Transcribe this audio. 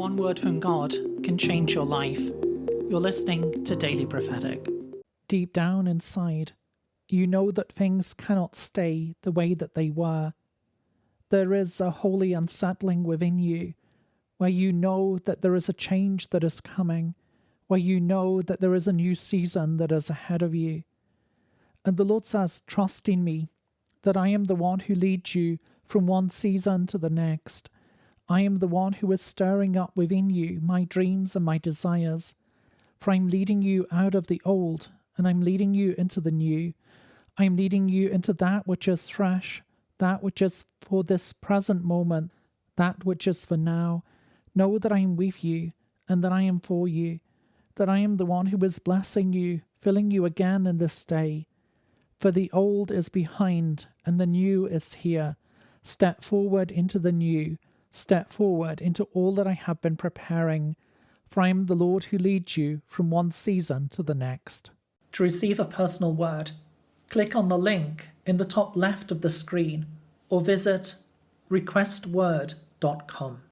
one word from God can change your life. You're listening to Daily Prophetic. Deep down inside, you know that things cannot stay the way that they were. There is a holy unsettling within you, where you know that there is a change that is coming, where you know that there is a new season that is ahead of you. And the Lord says, trust in me, that I am the one who leads you from one season to the next. I am the one who is stirring up within you my dreams and my desires. For I'm leading you out of the old, and I'm leading you into the new. I am leading you into that which is fresh, that which is for this present moment, that which is for now. Know that I am with you, and that I am for you, that I am the one who is blessing you, filling you again in this day. For the old is behind, and the new is here. Step forward into the new. Step forward into all that I have been preparing. For I am the Lord who leads you from one season to the next. To receive a personal word, click on the link in the top left of the screen or visit requestword.com.